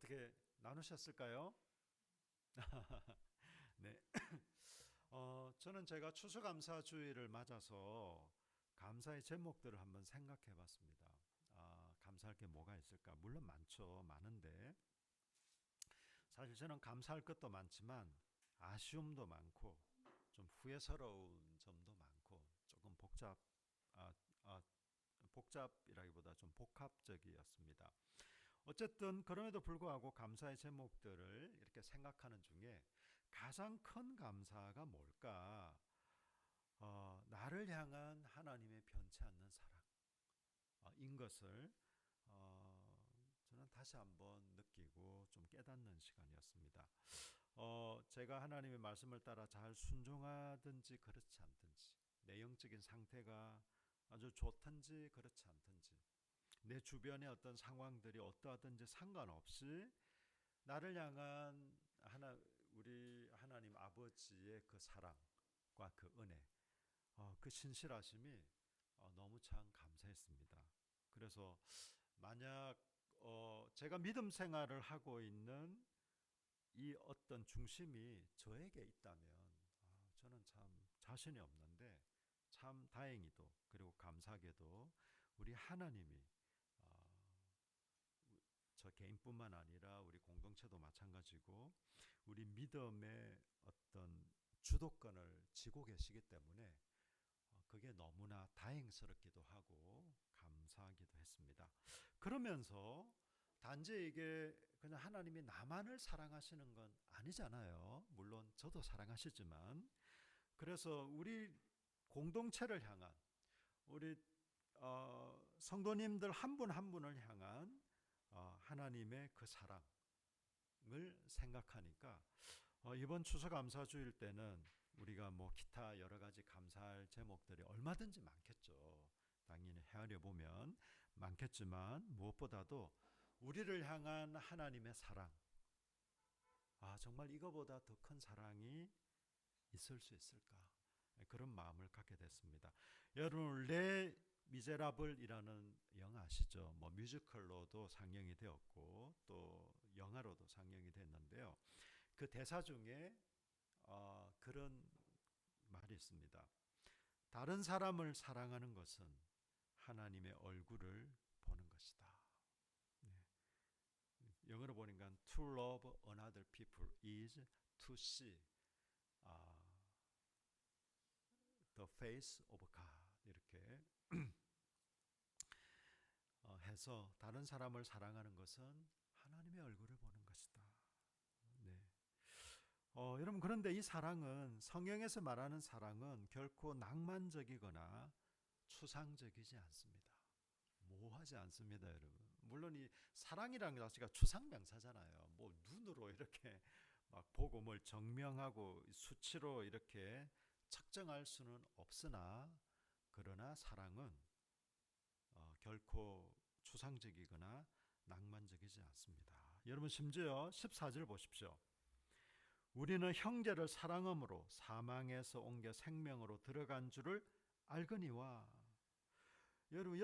어떻게 나누셨을까요? 네. 저는 제가 추수감사주의를 맞아서 감사의 제목들을 한번 생각해 봤습니다. 감사할 게 뭐가 있을까? 물론 많죠. 많은데 사실 저는 감사할 것도 많지만 아쉬움도 많고 좀 후회스러운 점도 많고 조금 아, 아, 복잡이라기보다 좀 복합적이었습니다. 어쨌든 그럼에도 불구하고 감사의 제목들을 이렇게 생각하는 중에 가장 큰 감사가 뭘까? 나를 향한 하나님의 변치 않는 사랑인 것을 저는 다시 한번 느끼고 좀 깨닫는 시간이었습니다. 제가 하나님의 말씀을 따라 잘 순종하든지 그렇지 않든지 내 영적인 상태가 아주 좋든지 그렇지 않든지 내 주변의 어떤 상황들이 어떠하든지 상관없이 나를 향한 우리 하나님 아버지의 그 사랑과 그 은혜, 그 신실하심이 너무 참 감사했습니다. 그래서 만약 제가 믿음 생활을 하고 있는 이 어떤 중심이 저에게 있다면 저는 참 자신이 없는데 참 다행히도 그리고 감사하게도 우리 하나님이 저 개인뿐만 아니라 우리 공동체도 마찬가지고 우리 믿음의 어떤 주도권을 쥐고 계시기 때문에 그게 너무나 다행스럽기도 하고 감사하기도 했습니다. 그러면서 단지 이게 그냥 하나님이 나만을 사랑하시는 건 아니잖아요. 물론 저도 사랑하시지만 그래서 우리 공동체를 향한 우리 성도님들 한 분 한 분을 향한 하나님의 그 사랑을 생각하니까 이번 추수감사주일 때는 우리가 뭐 기타 여러 가지 감사할 제목들이 얼마든지 많겠죠. 당연히 헤아려 보면 많겠지만 무엇보다도 우리를 향한 하나님의 사랑, 정말 이거보다 더 큰 사랑이 있을 수 있을까? 그런 마음을 갖게 됐습니다. 여러분 레 미제라블이라는 영화 아시죠? 뭐 뮤지컬로도 상영이 되었고 또 영화로도 상영이 됐는데요. 그 대사 중에 그런 말이 있습니다. 다른 사람을 사랑하는 것은 하나님의 얼굴을 보는 것이다. 네. 영어로 보니까 to love another people is to see the face of God 이렇게 해서 다른 사람을 사랑하는 것은 하나님의 얼굴을 보는 것이다. 네. 여러분 그런데 이 사랑은 성경에서 말하는 사랑은 결코 낭만적이거나 추상적이지 않습니다. 모호하지 않습니다, 여러분. 물론 이 사랑이라는 자체가 추상명사잖아요. 뭐 눈으로 이렇게 막 보고 뭘 증명하고 수치로 이렇게 측정할 수는 없으나 그러나 사랑은 결코 추상적이거나 낭만적이지 않습니다. 여러분 심지어 14절 보십시오. 우리는 형제를 사랑함으로 사망에서 옮겨 생명으로 들어간 줄을 알거니와. 여러분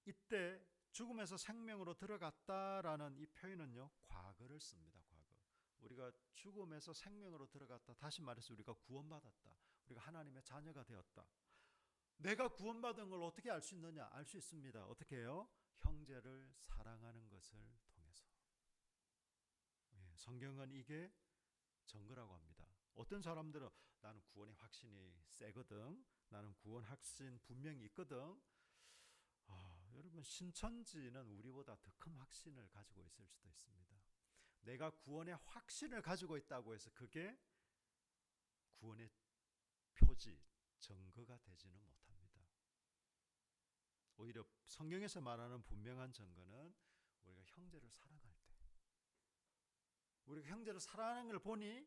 이때 죽음에서 생명으로 들어갔다라는 이 표현은요 과거를 씁니다. 과거. 우리가 죽음에서 생명으로 들어갔다. 다시 말해서 우리가 구원받았다. 우리가 하나님의 자녀가 되었다. 내가 구원받은 걸 어떻게 알 수 있느냐? 알 수 있습니다. 어떻게 해요? 형제를 사랑하는 것을 통해서. 성경은 이게 증거라고 합니다. 어떤 사람들은 나는 구원의 확신이 세거든. 나는 구원 확신 분명히 있거든. 여러분 신천지는 우리보다 더 큰 확신을 가지고 있을 수도 있습니다. 내가 구원의 확신을 가지고 있다고 해서 그게 구원의 표지, 증거가 되지는 못합니다. 오히려 성경에서 말하는 분명한 증거는 우리가 형제를 사랑할 때 우리가 형제를 사랑하는 걸 보니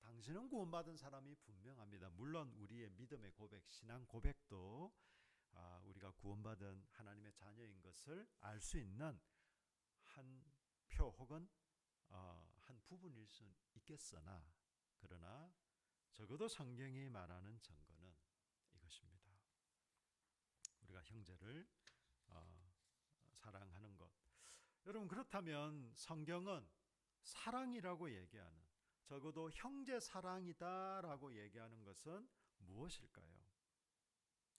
당신은 구원받은 사람이 분명합니다. 물론 우리의 믿음의 고백, 신앙 고백도 우리가 구원받은 하나님의 자녀인 것을 알 수 있는 한 표 혹은 한 부분일 수 있겠으나 그러나 적어도 성경이 말하는 증거는 이것입니다. 우리가 형제를 사랑하는 것. 여러분, 그렇다면 성경은 사랑이라고 얘기하는, 적어도 형제 사랑이다라고 얘기하는 것은 무엇일까요?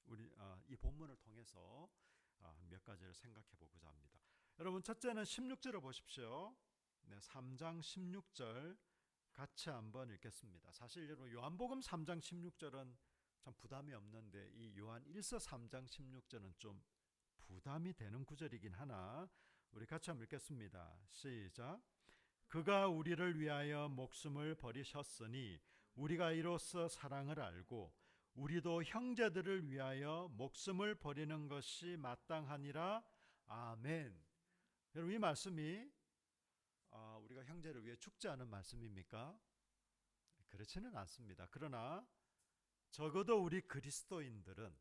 우리 이 본문을 통해서 몇 가지를 생각해 보고자 합니다. 여러분, 첫째는 16절을 보십시오. 네, 3장 16절 같이 한번 읽겠습니다. 사실 여러분, 요한복음 3장 16절은 참 부담이 없는데 이 요한 1서 3장 16절은 좀 부담이 되는 구절이긴 하나 우리 같이 한번 읽겠습니다. 시작. 그가 우리를 위하여 목숨을 버리셨으니 우리가 이로써 사랑을 알고 우리도 형제들을 위하여 목숨을 버리는 것이 마땅하니라. 아멘. 여러분, 이 말씀이 우리가 형제를 위해 죽지 않은 말씀입니까? 그렇지는 않습니다. 그러나 적어도 우리 그리스도인들은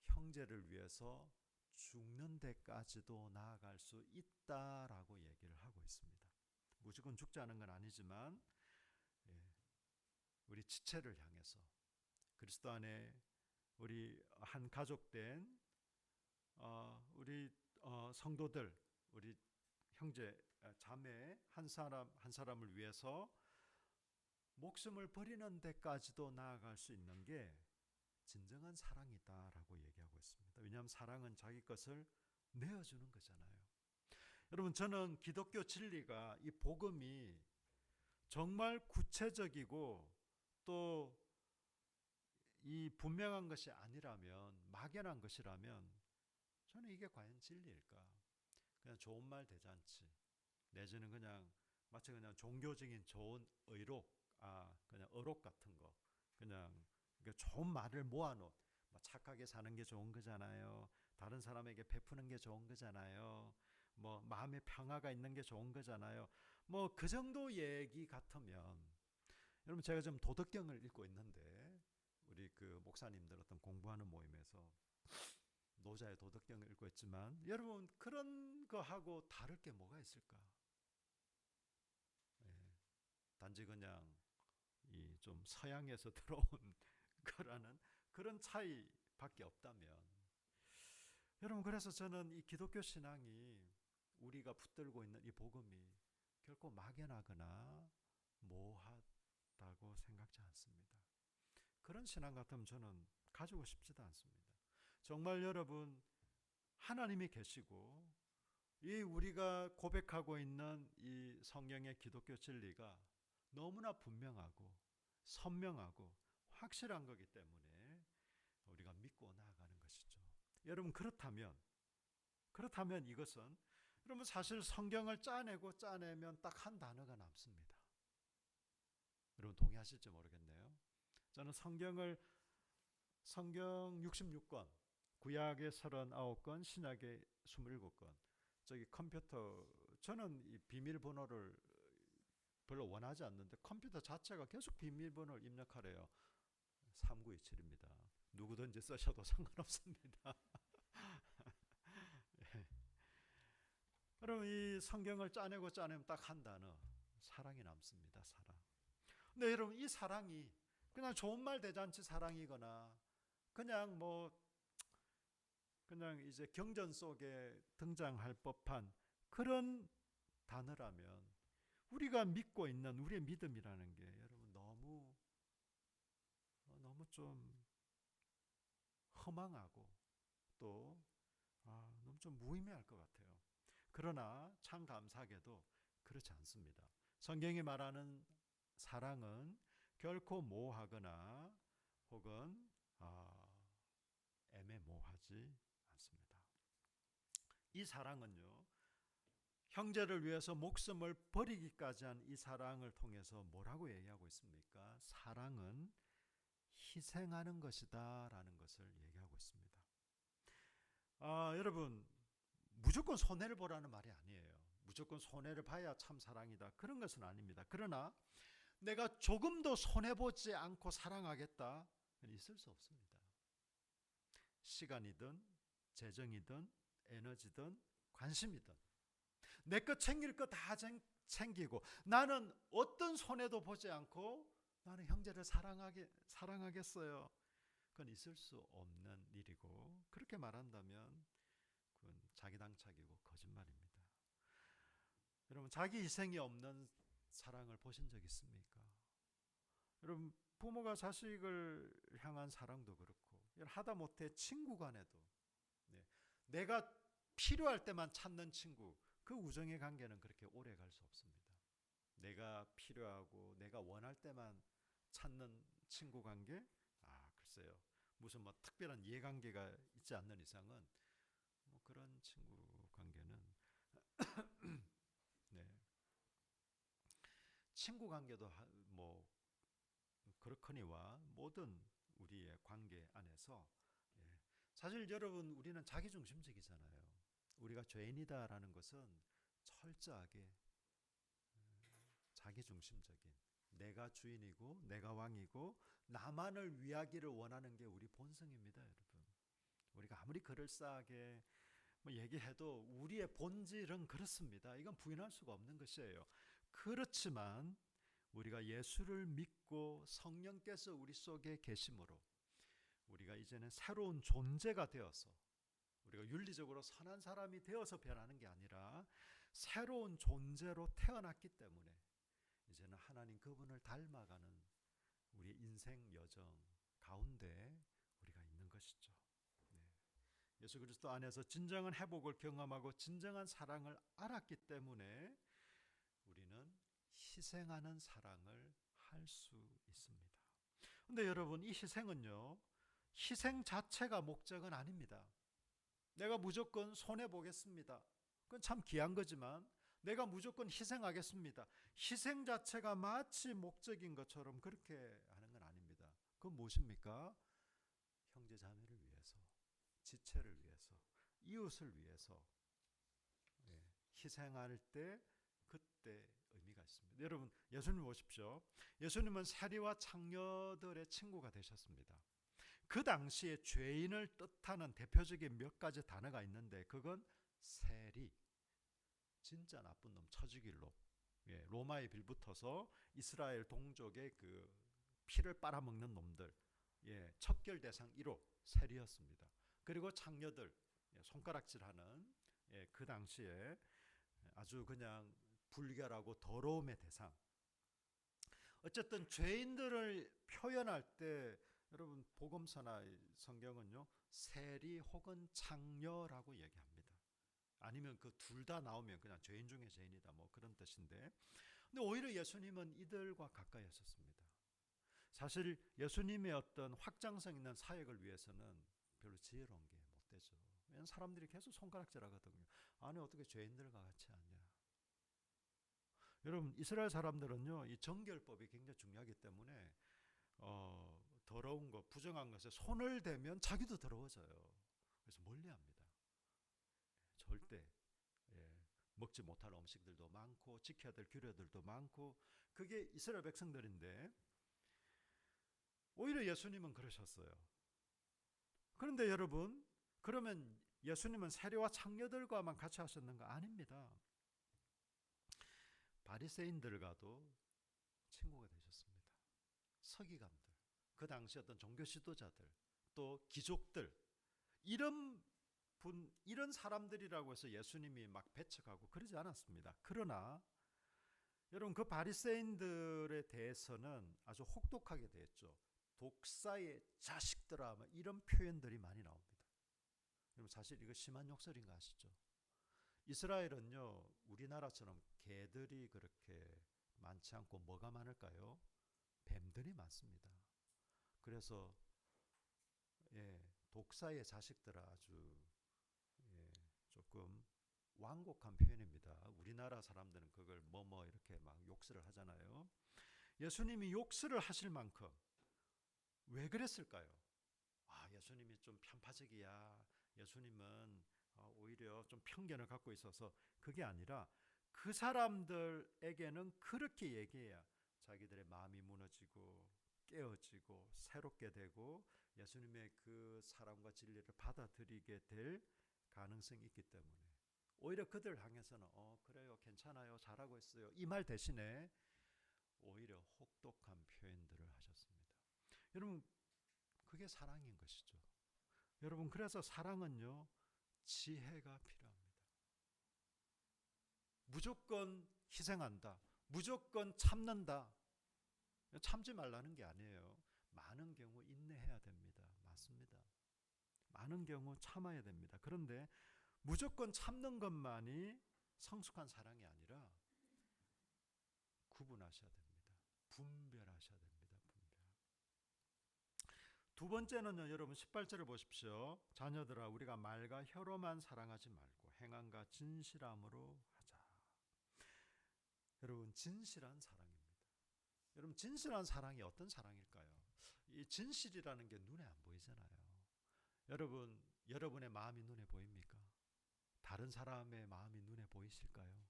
형제를 위해서 죽는 데까지도 나아갈 수 있다라고 얘기를 하고 있습니다. 무조건 죽지 않은 건 아니지만 우리 지체를 향해서 그리스도 안에 우리 한 가족된 우리 성도들, 우리 형제 자매 한 사람 한 사람을 위해서 목숨을 버리는 데까지도 나아갈 수 있는 게 진정한 사랑이다라고 얘기하고 있습니다. 왜냐하면 사랑은 자기 것을 내어주는 거잖아요. 여러분, 저는 기독교 진리가, 이 복음이 정말 구체적이고 또 이 분명한 것이 아니라면, 막연한 것이라면 저는 이게 과연 진리일까? 그냥 좋은 말 대잔치 내지는 그냥 마치 그냥 종교적인 좋은 의록, 그냥 어록 같은 거, 그냥 좋은 말을 모아놓은, 착하게 사는 게 좋은 거잖아요. 다른 사람에게 베푸는 게 좋은 거잖아요. 마음에 평화가 있는 게 좋은 거잖아요. 그 정도 얘기 같으면, 여러분, 제가 지금 도덕경을 읽고 있는데 우리 그 목사님들 어떤 공부하는 모임에서 노자의 도덕경을 읽고 있지만, 여러분, 그런 거하고 다를 게 뭐가 있을까? 단지 그냥 이 좀 서양에서 들어온 거라는 그런 차이밖에 없다면, 여러분, 그래서 저는 이 기독교 신앙이, 우리가 붙들고 있는 이 복음이 결코 막연하거나 모호하다고 생각지 않습니다. 그런 신앙 같으면 저는 가지고 싶지도 않습니다. 정말 여러분, 하나님이 계시고 이 우리가 고백하고 있는 이 성경의 기독교 진리가 너무나 분명하고 선명하고 확실한 거기 때문에 우리가 믿고 나아가는 것이죠. 여러분, 그렇다면 이것은, 여러분, 사실 성경을 짜내면 딱 한 단어가 남습니다. 여러분, 동의하실지 모르겠네요. 저는 성경 66권, 구약의 39권, 신약의 27권, 저기 컴퓨터, 저는 이 비밀번호를 별로 원하지 않는데 컴퓨터 자체가 계속 비밀번호를 입력하래요. 3927입니다. 누구든지 쓰셔도 상관없습니다. 예. 여러분, 이 성경을 짜내면 딱 한 단어, 사랑이 남습니다. 사랑. 근데 여러분, 이 사랑이 그냥 좋은 말 대잔치 사랑이거나 그냥 이제 경전 속에 등장할 법한 그런 단어라면, 우리가 믿고 있는 우리의 믿음이라는 게 여러분 너무 좀 허망하고 또 너무 좀 무의미할 것 같아요. 그러나 참 감사하게도 그렇지 않습니다. 성경이 말하는 사랑은 결코 모호하거나 혹은 애매모호하지 않습니다. 이 사랑은요, 형제를 위해서 목숨을 버리기까지 한 이 사랑을 통해서 뭐라고 얘기하고 있습니까? 사랑은 희생하는 것이다 라는 것을 얘기하고 있습니다. 여러분, 무조건 손해를 보라는 말이 아니에요. 무조건 손해를 봐야 참 사랑이다, 그런 것은 아닙니다. 그러나 내가 조금도 손해보지 않고 사랑하겠다, 있을 수 없습니다. 시간이든 재정이든 에너지든 관심이든 내 것 챙길 거 다 챙기고 나는 어떤 손해도 보지 않고 나는 형제를 사랑하겠어요. 그건 있을 수 없는 일이고, 그렇게 말한다면 그건 자기당착이고 거짓말입니다. 여러분, 자기 희생이 없는 사랑을 보신 적 있습니까? 여러분, 부모가 자식을 향한 사랑도 그렇고, 하다못해 친구 간에도, 네, 내가 필요할 때만 찾는 친구, 그 우정의 관계는 그렇게 오래 갈 수 없습니다. 내가 필요하고 내가 원할 때만 찾는 친구 관계? 글쎄요. 무슨 뭐 특별한 이해관계가 있지 않는 이상은 뭐 그런 친구 관계는 네. 친구 관계도 뭐 그렇거니와 모든 우리의 관계 안에서 예. 사실 여러분, 우리는 자기중심적이잖아요. 우리가 죄인이다라는 것은 철저하게 자기중심적인, 내가 주인이고 내가 왕이고 나만을 위하기를 원하는 게 우리 본성입니다, 여러분. 우리가 아무리 그럴싸하게 뭐 얘기해도 우리의 본질은 그렇습니다. 이건 부인할 수가 없는 것이에요. 그렇지만 우리가 예수를 믿고 성령께서 우리 속에 계심으로 우리가 이제는 새로운 존재가 되어서, 우리가 윤리적으로 선한 사람이 되어서 변하는 게 아니라 새로운 존재로 태어났기 때문에 이제는 하나님 그분을 닮아가는 우리 인생 여정 가운데 우리가 있는 것이죠. 네. 예수 그리스도 안에서 진정한 회복을 경험하고 진정한 사랑을 알았기 때문에 우리는 희생하는 사랑을 할 수 있습니다. 근데 여러분, 이 희생은요, 희생 자체가 목적은 아닙니다. 내가 무조건 손해보겠습니다. 그건 참 귀한 거지만 내가 무조건 희생하겠습니다. 희생 자체가 마치 목적인 것처럼 그렇게 하는 건 아닙니다. 그건 무엇입니까? 형제 자매를 위해서, 지체를 위해서, 이웃을 위해서 희생할 때 그때 의미가 있습니다. 여러분, 예수님 보십시오. 예수님은 세리와 창녀들의 친구가 되셨습니다. 그 당시에 죄인을 뜻하는 대표적인 몇 가지 단어가 있는데 그건 세리, 진짜 나쁜 놈, 처지길로, 로마에 빌붙어서 이스라엘 동족의 그 피를 빨아먹는 놈들, 척결 대상 1호 세리였습니다. 그리고 창녀들, 손가락질하는 그 당시에 아주 그냥 불결하고 더러움의 대상. 어쨌든 죄인들을 표현할 때 여러분, 복음서나 성경은요, 세리 혹은 창녀라고 얘기합니다. 아니면 그 둘 다 나오면 그냥 죄인 중에 죄인이다, 뭐 그런 뜻인데, 근데 오히려 예수님은 이들과 가까이 하셨습니다. 사실 예수님의 어떤 확장성 있는 사역을 위해서는 별로 지혜로운 게 못 되죠. 왜냐하면 사람들이 계속 손가락질 하거든요. 아니, 어떻게 죄인들과 같이 하냐. 여러분, 이스라엘 사람들은요, 이 정결법이 굉장히 중요하기 때문에 더러운 것, 부정한 것에 손을 대면 자기도 더러워져요. 그래서 멀리합니다. 절대 먹지 못할 음식들도 많고 지켜야 될 규례들도 많고, 그게 이스라엘 백성들인데 오히려 예수님은 그러셨어요. 그런데 여러분, 그러면 예수님은 세리와 창녀들과만 같이 하셨는가? 아닙니다. 바리새인들과도 친구가 되셨습니다. 서기관들, 그 당시 어떤 종교 지도자들, 또 귀족들, 이런 사람들이라고 해서 예수님이 막 배척하고 그러지 않았습니다. 그러나 여러분, 그 바리새인들에 대해서는 아주 혹독하게 대했죠. 독사의 자식들아, 이런 표현들이 많이 나옵니다. 여러분, 사실 이거 심한 욕설인 거 아시죠? 이스라엘은요, 우리나라처럼 개들이 그렇게 많지 않고 뭐가 많을까요? 뱀들이 많습니다. 그래서 독사의 자식들아, 아주 조금 완곡한 표현입니다. 우리나라 사람들은 그걸 뭐뭐 이렇게 막 욕설을 하잖아요. 예수님이 욕설을 하실 만큼 왜 그랬을까요? 예수님이 좀 편파적이야. 예수님은 오히려 좀 편견을 갖고 있어서. 그게 아니라 그 사람들에게는 그렇게 얘기해야 자기들의 마음이 무너지고 깨어지고 새롭게 되고 예수님의 그 사랑과 진리를 받아들이게 될 가능성이 있기 때문에 오히려 그들 향해서는 그래요, 괜찮아요, 잘하고 있어요, 이 말 대신에 오히려 혹독한 표현들을 하셨습니다. 여러분, 그게 사랑인 것이죠. 여러분, 그래서 사랑은요, 지혜가 필요합니다. 무조건 희생한다, 무조건 참는다. 참지 말라는 게 아니에요. 많은 경우 인내해야 됩니다. 맞습니다. 많은 경우 참아야 됩니다. 그런데 무조건 참는 것만이 성숙한 사랑이 아니라 구분하셔야 됩니다. 분별하셔야 됩니다. 두 번째는요, 여러분 18절을 보십시오. 자녀들아, 우리가 말과 혀로만 사랑하지 말고 행함과 진실함으로 하자. 여러분, 진실한 사랑입니다. 여러분, 진실한 사랑이 어떤 사랑일까요? 이 진실이라는 게 눈에 안 보이잖아요. 여러분의 마음이 눈에 보입니까? 다른 사람의 마음이 눈에 보이실까요?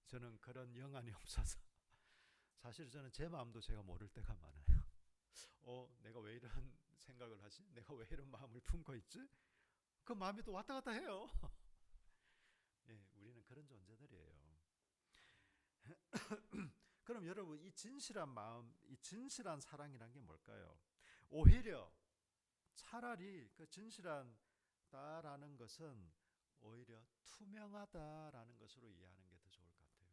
저는 그런 영안이 없어서 사실 저는 제 마음도 제가 모를 때가 많아요. 내가 왜 이런 생각을 하지? 내가 왜 이런 마음을 품고 있지? 그 마음이 또 왔다 갔다 해요. 예, 우리는 그런 존재들이에요. 그럼 여러분, 이 진실한 마음, 이 진실한 사랑이란 게 뭘까요? 오히려 차라리 그 진실하다라는 것은 오히려 투명하다라는 것으로 이해하는 게 더 좋을 것 같아요.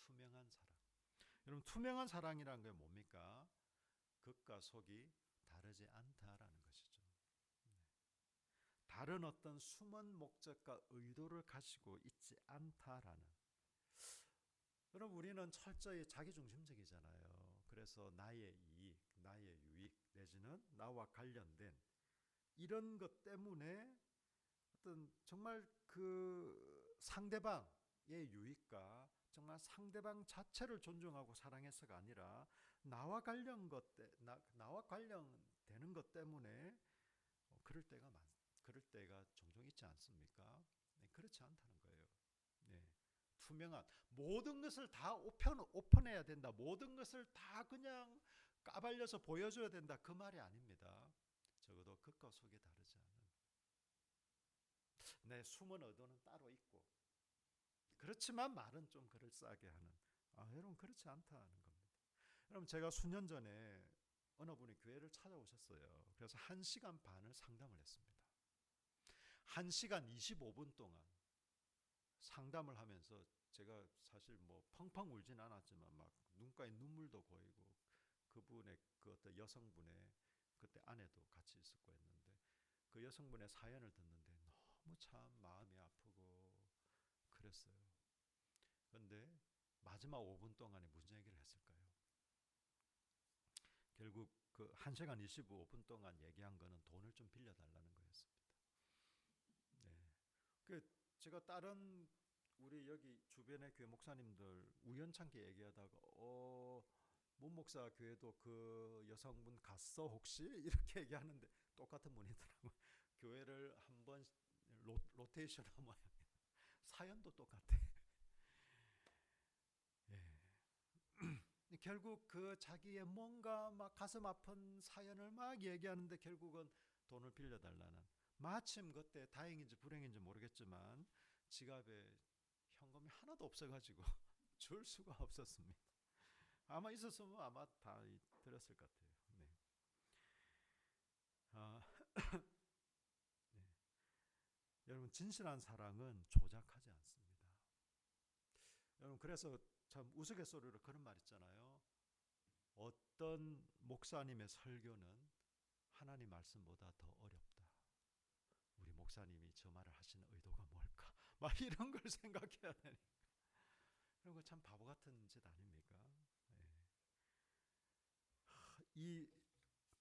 투명한 사랑. 여러분, 투명한 사랑이란 게 뭡니까? 겉과 속이 다르지 않다라는 것이죠. 다른 어떤 숨은 목적과 의도를 가지고 있지 않다라는. 여러분, 우리는 철저히 자기중심적이잖아요. 그래서 나의 이익, 나의 유익 내지는 나와 관련된 이런 것 때문에 어떤 정말 그 상대방의 유익과 정말 상대방 자체를 존중하고 사랑해서가 아니라 나와 관련되는 것 때문에 그럴 때가 종종 있지 않습니까? 네, 그렇지 않다는 거예요. 네. 투명한 모든 것을 다 오픈해야 된다. 모든 것을 다 그냥 까발려서 보여줘야 된다. 그 말이 아닙니다. 적어도 겉과 속이 다르지 않은 내 숨은 의도는 따로 있고 그렇지만 말은 좀 그럴싸하게 하는 여러분 그렇지 않다는 겁니다. 여러분 제가 수년 전에 어느 분이 교회를 찾아오셨어요. 그래서 1시간 반을 상담을 했습니다. 1시간 25분 동안 상담을 하면서 제가 사실 뭐 펑펑 울진 않았지만 막 눈가에 눈물도 고이고 그분의 그 어떤 여성분의 그때 아내도 같이 있었고 했는데 그 여성분의 사연을 듣는데 너무 참 마음이 아프고 그랬어요. 그런데 마지막 5분 동안에 무슨 얘기를 했을까요? 결국 그 1시간 25분 동안 얘기한 거는 돈을 좀 빌려달라는 거였습니다. 네. 그 제가 다른 우리 여기 주변의 교회 목사님들 우연찮게 얘기하다가 문 목사 교회도 그 여성분 갔어 혹시? 이렇게 얘기하는데 똑같은 분이더라고요. 교회를 한번 로테이션 하면 사연도 똑같아. 예. 결국 그 자기의 뭔가 막 가슴 아픈 사연을 막 얘기하는데 결국은 돈을 빌려달라는 마침 그때 다행인지 불행인지 모르겠지만 지갑에 현금이 하나도 없어가지고 줄 수가 없었습니다. 아마 있었으면 아마 다 드렸을 것 같아요. 네. 아, 네. 여러분 진실한 사랑은 조작하지 않습니다. 여러분 그래서 참 우스갯소리로 그런 말 있잖아요. 어떤 목사님의 설교는 하나님 말씀보다 더 어렵다. 우리 목사님이 저 말을 하시는 의도가 뭘까? 막 이런 걸 생각해야 되니까. 그런 거 참 바보 같은 짓 아닙니까? 네. 이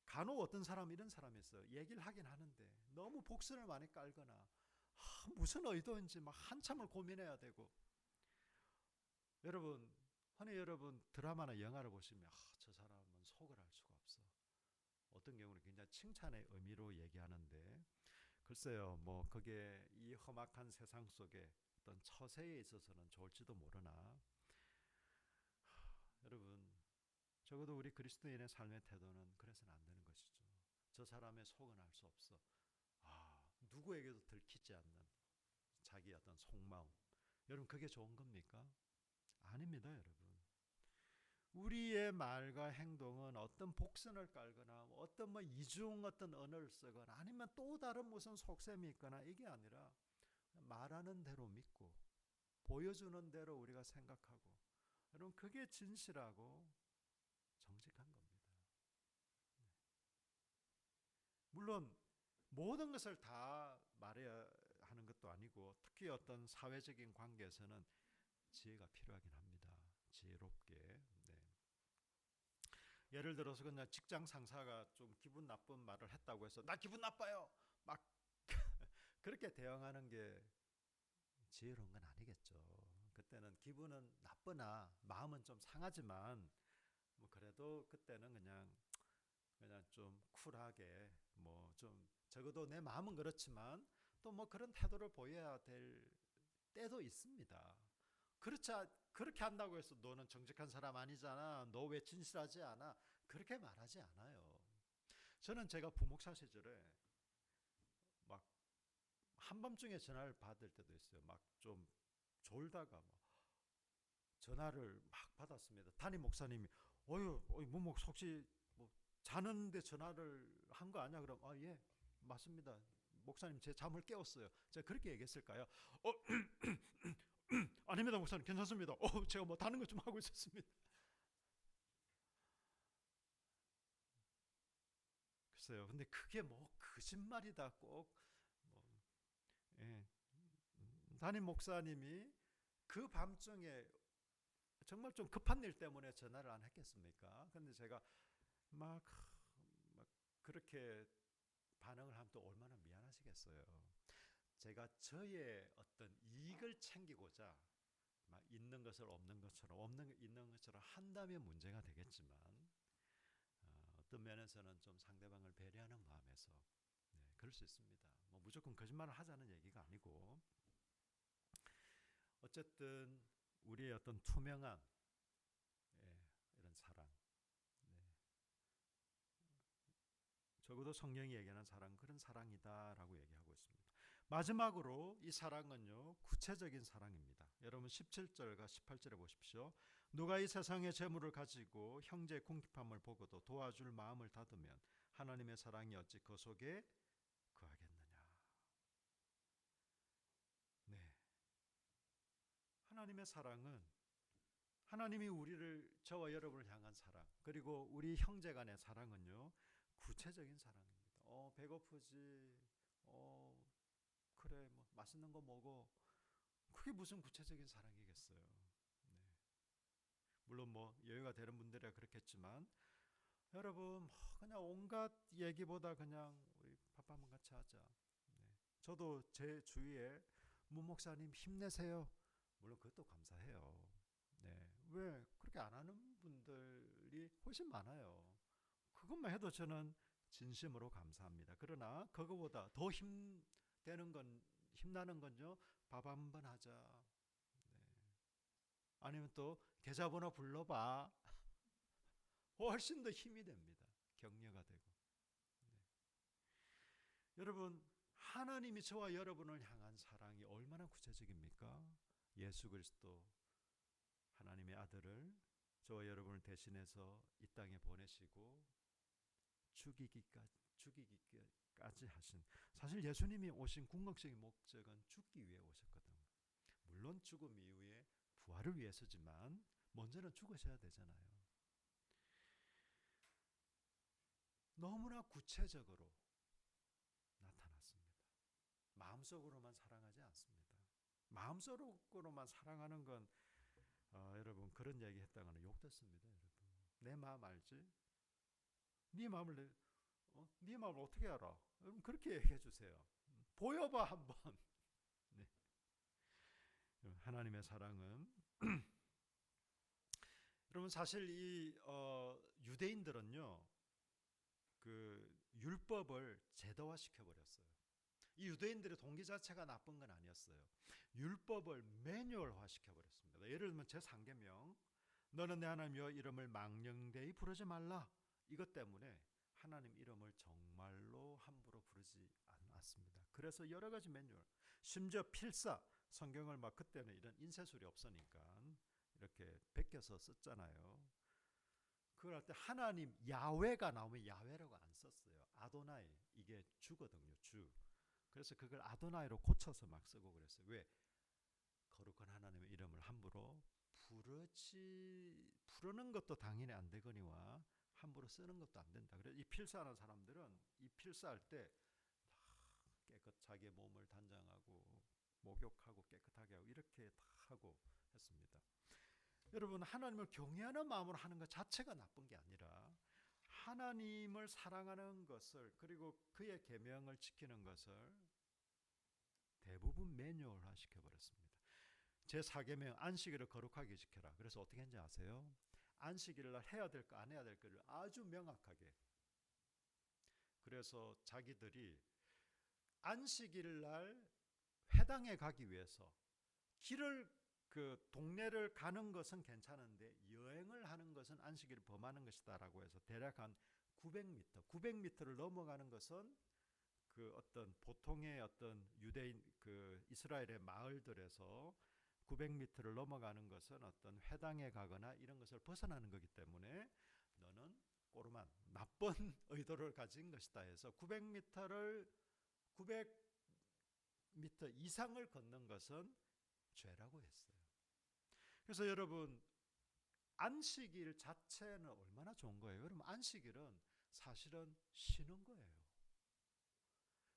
간혹 어떤 사람 이런 사람이 있어요. 얘기를 하긴 하는데 너무 복선을 많이 깔거나 무슨 의도인지 막 한참을 고민해야 되고 여러분 흔히 여러분 드라마나 영화를 보시면 저 사람은 속을 알 수가 없어. 어떤 경우는 굉장히 칭찬의 의미로 얘기하는데 글쎄요 뭐 그게 이 험악한 세상 속에 어떤 처세에 있어서는 좋을지도 모르나 여러분 적어도 우리 그리스도인의 삶의 태도는 그래서는 안 되는 것이죠. 저 사람의 속은 알 수 없어. 누구에게도 들키지 않는 자기 어떤 속마음. 여러분 그게 좋은 겁니까? 아닙니다, 여러분. 우리의 말과 행동은 어떤 복선을 깔거나 어떤 뭐 이중 어떤 언어를 쓰거나 아니면 또 다른 무슨 속셈이 있거나 이게 아니라 말하는 대로 믿고 보여주는 대로 우리가 생각하고, 여러분 그게 진실하고 정직한 겁니다. 물론 모든 것을 다 말해야 하는 것도 아니고, 특히 어떤 사회적인 관계에서는 지혜가 필요하긴 합니다. 지혜롭게. 네. 예를 들어서 그냥 직장 상사가 좀 기분 나쁜 말을 했다고 해서 나 기분 나빠요 막 그렇게 대응하는 게 지혜로운 건 아니겠죠. 그때는 기분은 나쁘나 마음은 좀 상하지만 뭐 그래도 그때는 그냥 좀 쿨하게, 뭐 좀 적어도 내 마음은 그렇지만 또 뭐 그런 태도를 보여야 될 때도 있습니다. 그렇게 한다고 해서 너는 정직한 사람 아니잖아, 너 왜 진실하지 않아, 그렇게 말하지 않아요. 저는 제가 부목사 시절에 막 한밤중에 전화를 받을 때도 있어요. 막 좀 졸다가 막 전화를 막 받았습니다. 담임 목사님이 어유 무목 혹시 뭐 자는데 전화를 한 거 아니야? 그럼 예 맞습니다. 목사님 제 잠을 깨웠어요. 제가 그렇게 얘기했을까요? 아닙니다 목사님 괜찮습니다. 제가 뭐 다른 거 좀 하고 있었습니다. 글쎄요. 근데 그게 뭐 거짓말이다 꼭 뭐, 예. 담임 목사님이 그 밤중에 정말 좀 급한 일 때문에 전화를 안 했겠습니까? 근데 제가 막, 막 그렇게 반응을 하면 또 얼마나 미안하시겠어요. 제가 저의 어떤 이익을 챙기고자 막 있는 것을 없는 것처럼, 없는 게 있는 것처럼 한다면 문제가 되겠지만, 어떤 면에서는 좀 상대방을 배려하는 마음에서, 네, 그럴 수 있습니다. 뭐 무조건 거짓말을 하자는 얘기가 아니고, 어쨌든 우리의 어떤 투명한, 예, 이런 사랑, 네, 적어도 성령이 얘기하는 사랑, 그런 사랑이다라고 얘기하고 있습니다. 마지막으로 이 사랑은요, 구체적인 사랑입니다. 여러분 17절과 18절에 보십시오. 누가 이 세상의 재물을 가지고 형제의 궁핍함을 보고도 도와줄 마음을 닫으면 하나님의 사랑이 어찌 그 속에 거하겠느냐. 네, 하나님의 사랑은, 하나님이 우리를, 저와 여러분을 향한 사랑, 그리고 우리 형제 간의 사랑은요, 구체적인 사랑입니다. 배고프지? 그래, 뭐 맛있는 거 먹어. 그게 무슨 구체적인 사랑이겠어요. 네. 물론 뭐 여유가 되는 분들이야 그렇겠지만, 여러분 그냥 온갖 얘기보다 그냥 우리 밥 한번 같이 하자. 네. 저도 제 주위에 문 목사님 힘내세요. 물론 그것도 감사해요. 네. 왜 그렇게 안 하는 분들이 훨씬 많아요. 그것만 해도 저는 진심으로 감사합니다. 그러나 그거보다 더 힘나는 건요, 밥 한번 하자. 네. 아니면 또 계좌번호 불러봐. 훨씬 더 힘이 됩니다. 격려가 되고. 네. 여러분, 하나님이 저와 여러분을 향한 사랑이 얼마나 구체적입니까? 예수 그리스도, 하나님의 아들을 저와 여러분을 대신해서 이 땅에 보내시고 죽이기까지 하신, 사실 예수님이 오신 궁극적인 목적은 죽기 위해 오셨거든요. 물론 죽음 이후에 부활을 위해서지만 먼저는 죽으셔야 되잖아요. 너무나 구체적으로 나타났습니다. 마음속으로만 사랑하지 않습니다. 마음속으로만 사랑하는 건, 여러분 그런 얘기 했다가는 욕 듣습니다. 여러분 내 마음 알지? 네 마음을 네 마음을 어떻게 알아? 여러분 그렇게 얘기해 주세요. 보여봐 한번. 네. 하나님의 사랑은 여러분 사실 이 유대인들은요, 그 율법을 제도화 시켜버렸어요. 이 유대인들의 동기 자체가 나쁜 건 아니었어요. 율법을 매뉴얼화 시켜버렸습니다. 예를 들면 제3계명, 너는 내 하나님 여호와 이름을 망령되이 부르지 말라. 이것 때문에 하나님 이름을 정말로 함부로 부르지 않았습니다. 그래서 여러 가지 매뉴얼, 심지어 필사, 성경을 막 그때는 이런 인쇄술이 없으니까 이렇게 베껴서 썼잖아요. 그걸 할 때 하나님 야훼가 나오면 야훼라고 안 썼어요. 아도나이, 이게 주거든요, 주. 그래서 그걸 아도나이로 고쳐서 막 쓰고 그랬어요. 왜? 거룩한 하나님의 부르는 것도 당연히 안 되거니와 함부로 쓰는 것도 안 된다. 그래서 이 필사하는 사람들은 이 필사할 때 깨끗 자기의 몸을 단장하고 목욕하고 깨끗하게 하고 이렇게 다 하고 했습니다. 여러분, 하나님을 경외하는 마음으로 하는 것 자체가 나쁜 게 아니라 하나님을 사랑하는 것을, 그리고 그의 계명을 지키는 것을 대부분 매뉴얼화 시켜버렸습니다. 제4계명 안식일을 거룩하게 지켜라. 그래서 어떻게 했는지 아세요? 안식일 날 해야 될 거 안 해야 될 거를 아주 명확하게. 그래서 자기들이 안식일 날 회당에 가기 위해서 길을 동네를 가는 것은 괜찮은데 여행을 하는 것은 안식일을 범하는 것이다라고 해서 대략 한 900m를 넘어가는 것은 어떤 보통의 어떤 유대인 이스라엘의 마을들에서 900m를 넘어가는 것은 어떤 회당에 가거나 이런 것을 벗어나는 거기 때문에 너는 꼬르만 나쁜 의도를 가진 것이다 해서 900m 이상을 걷는 것은 죄라고 했어요. 그래서 여러분, 안식일 자체는 얼마나 좋은 거예요. 여러분, 안식일은 사실은 쉬는 거예요.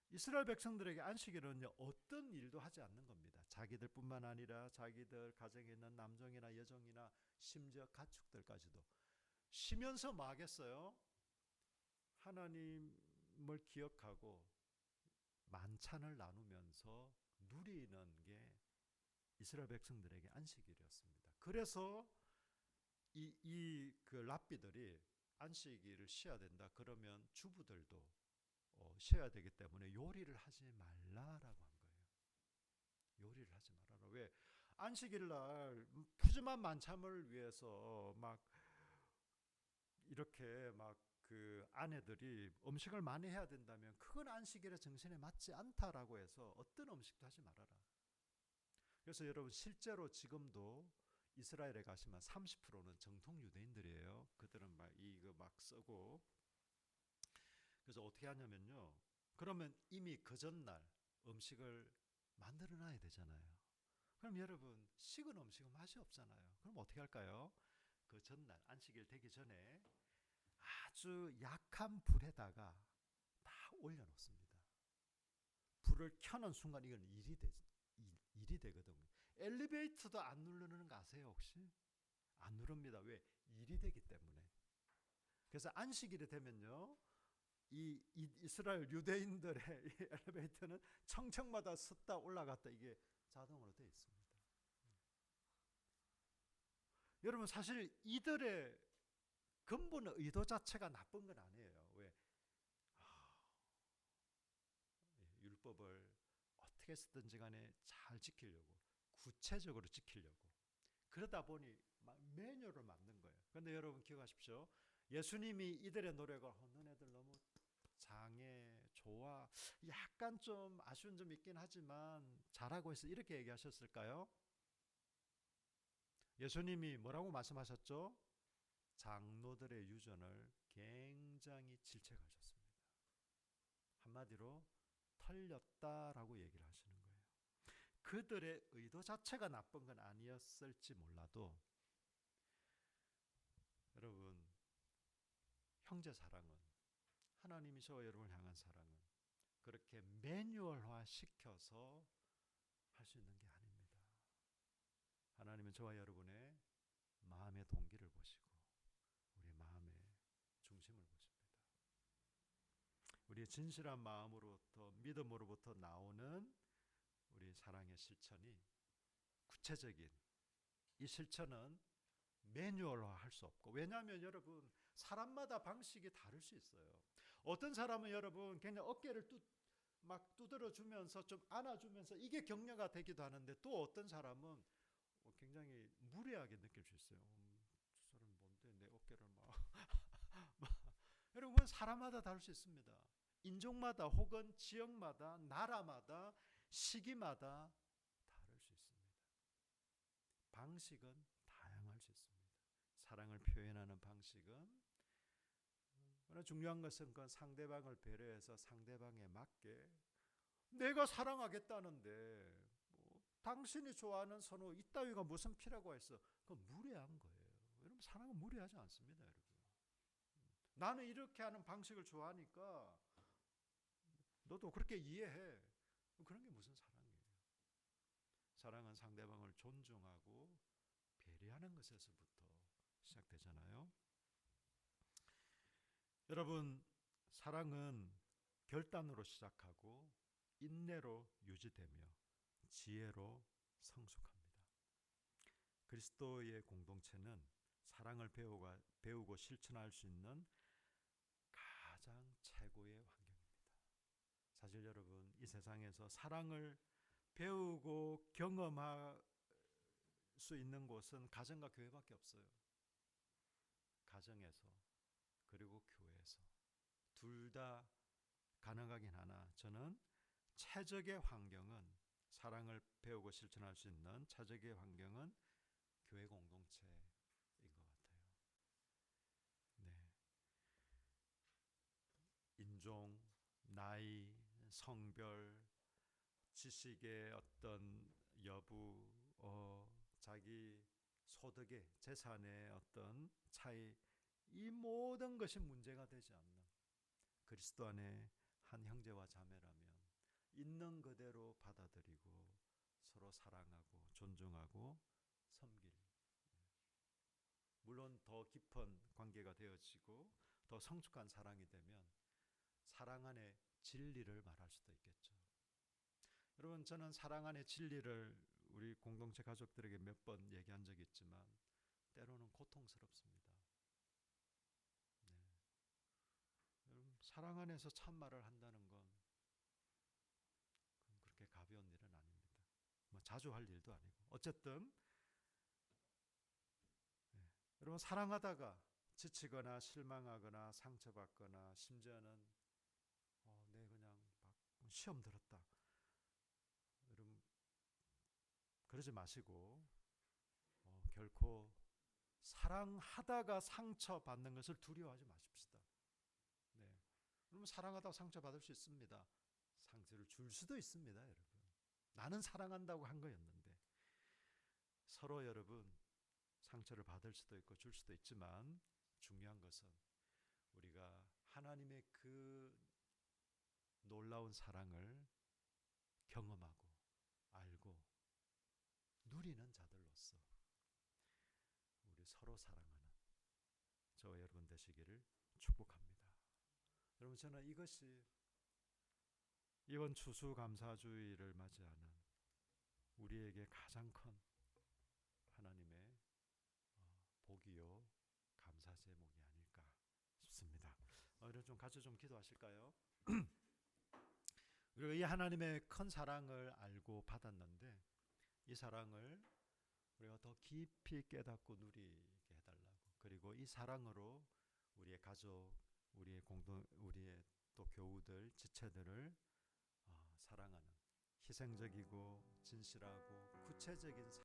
이스라엘 백성들에게 안식일은 어떤 일도 하지 않는 겁니다. 자기들뿐만 아니라 자기들 가정에 있는 남종이나 여종이나 심지어 가축들까지도 쉬면서 뭐 하겠어요? 하나님을 기억하고 만찬을 나누면서 누리는 게 이스라엘 백성들에게 안식일이었습니다. 그래서 그 랍비들이 안식일을 쉬어야 된다. 그러면 주부들도 쉬어야 되기 때문에 요리를 하지 말라라고 한 거예요. 요리를 하지 말아라. 왜? 안식일 날 푸짐한 만찬을 위해서 막 이렇게 막 아내들이 음식을 많이 해야 된다면 그건 안식일의 정신에 맞지 않다라고 해서 어떤 음식도 하지 말아라. 그래서 여러분, 실제로 지금도 이스라엘에 가시면 30%는 정통 유대인들이에요. 그들은 이거 막 쓰고. 그래서 어떻게 하냐면요. 그러면 이미 그 전날 음식을 만들어 놔야 되잖아요. 그럼 여러분, 식은 음식은 맛이 없잖아요. 그럼 어떻게 할까요? 그 전날 안식일 되기 전에 아주 약한 불에다가 다 올려놓습니다. 불을 켜는 순간 이건 일이 되거든요. 엘리베이터도 안 누르는 거 아세요 혹시? 안 누릅니다. 왜? 일이 되기 때문에. 그래서 안식일이 되면요, 이 이스라엘 유대인들의 이 엘리베이터는 청청마다 섰다 올라갔다 이게 자동으로 되어 있습니다. 여러분, 사실 이들의 근본 의도 자체가 나쁜 건 아니에요. 왜? 율법을 어떻게 쓰든지 간에 잘 지키려고, 구체적으로 지키려고 그러다 보니 매뉴얼을 만든 거예요. 그런데 여러분 기억하십시오. 예수님이 이들의 노력을 너네들 너무 장애, 좋아, 약간 좀 아쉬운 점이 있긴 하지만 잘하고 있어 이렇게 얘기하셨을까요? 예수님이 뭐라고 말씀하셨죠? 장로들의 유전을 굉장히 질책하셨습니다. 한마디로 털렸다라고 얘기를 하시는 거예요. 그들의 의도 자체가 나쁜 건 아니었을지 몰라도 여러분, 형제 사랑은, 하나님이 저와 여러분을 향한 사랑은 그렇게 매뉴얼화 시켜서 할 수 있는 게 아닙니다. 하나님은 저와 여러분의 마음의 동기를 보시고 우리 마음의 중심을 보십니다. 우리의 진실한 마음으로부터, 믿음으로부터 나오는 우리 사랑의 실천이 구체적인 이 실천은 매뉴얼화 할 수 없고, 왜냐하면 여러분, 사람마다 방식이 다를 수 있어요. 어떤 사람은 여러분 그냥 어깨를 막 두드려 주면서 좀 안아주면서 이게 격려가 되기도 하는데, 또 어떤 사람은 굉장히 무례하게 느낄 수 있어요. 저 사람 뭔데 내 어깨를 막 여러분, 사람마다 다를 수 있습니다. 인종마다 혹은 지역마다, 나라마다, 시기마다 다를 수 있습니다. 방식은 다양할 수 있습니다. 사랑을 표현하는 방식은, 그러나 중요한 것은 그 상대방을 배려해서 상대방에 맞게 내가 사랑하겠다는데 당신이 좋아하는 선호 이따위가 무슨 필요가 있어? 그건 무례한 거예요. 여러분 사랑은 무례하지 않습니다, 여러분. 나는 이렇게 하는 방식을 좋아하니까 너도 그렇게 이해해. 그런 게 무슨 사랑이에요? 사랑은 상대방을 존중하고 배려하는 것에서부터 시작되잖아요. 여러분, 사랑은 결단으로 시작하고 인내로 유지되며 지혜로 성숙합니다. 그리스도의 공동체는 사랑을 배우고 실천할 수 있는 가장 최고의 환경입니다. 사실 여러분, 이 세상에서 사랑을 배우고 경험할 수 있는 곳은 가정과 교회밖에 없어요. 가정에서 그리고 교회에서 둘 다 가능하긴 하나 저는 최적의 환경은 사랑을 배우고 실천할 수 있는 최적의 환경은 교회 공동체인 것 같아요. 네. 인종, 나이, 성별, 지식의 어떤 여부, 자기 소득의 재산의 어떤 차이, 이 모든 것이 문제가 되지 않는 그리스도 안에 한 형제와 자매라면 있는 그대로 받아들이고 서로 사랑하고 존중하고 섬길, 물론 더 깊은 관계가 되어지고 더 성숙한 사랑이 되면 사랑 안에 진리를 말할 수도 있겠죠. 여러분, 저는 사랑 안의 진리를 우리 공동체 가족들에게 몇 번 얘기한 적이 있지만 때로는 고통스럽습니다. 네. 여러분, 사랑 안에서 참말을 한다는 건 그렇게 가벼운 일은 아닙니다. 뭐 자주 할 일도 아니고. 어쨌든 네. 여러분, 사랑하다가 지치거나 실망하거나 상처받거나 심지어는 내 그냥 막 시험 들었다. 여러분, 그러지 마시고 결코 사랑하다가 상처받는 것을 두려워하지 마십시다. 네. 여러분, 사랑하다가 상처받을 수 있습니다. 상처를 줄 수도 있습니다, 여러분. 나는 사랑한다고 한 거였는데. 서로 여러분, 상처를 받을 수도 있고 줄 수도 있지만 중요한 것은 우리가 하나님의 그 놀라운 사랑을 경험하고 알고 누리는 자들로서 우리 서로 사랑하는 저와 여러분 되시기를 축복합니다. 여러분, 저는 이것이 이번 추수감사주의를 맞이하는 우리에게 가장 큰 하나님의 복이요 감사 제목이 아닐까 싶습니다. 이런 좀 같이 좀 기도하실까요? 우리가 이 하나님의 큰 사랑을 알고 받았는데 이 사랑을 우리가 더 깊이 깨닫고 누리게 해달라고, 그리고 이 사랑으로 우리의 가족, 우리의 또 교우들, 지체들을 사랑하는 희생적이고 진실하고 구체적인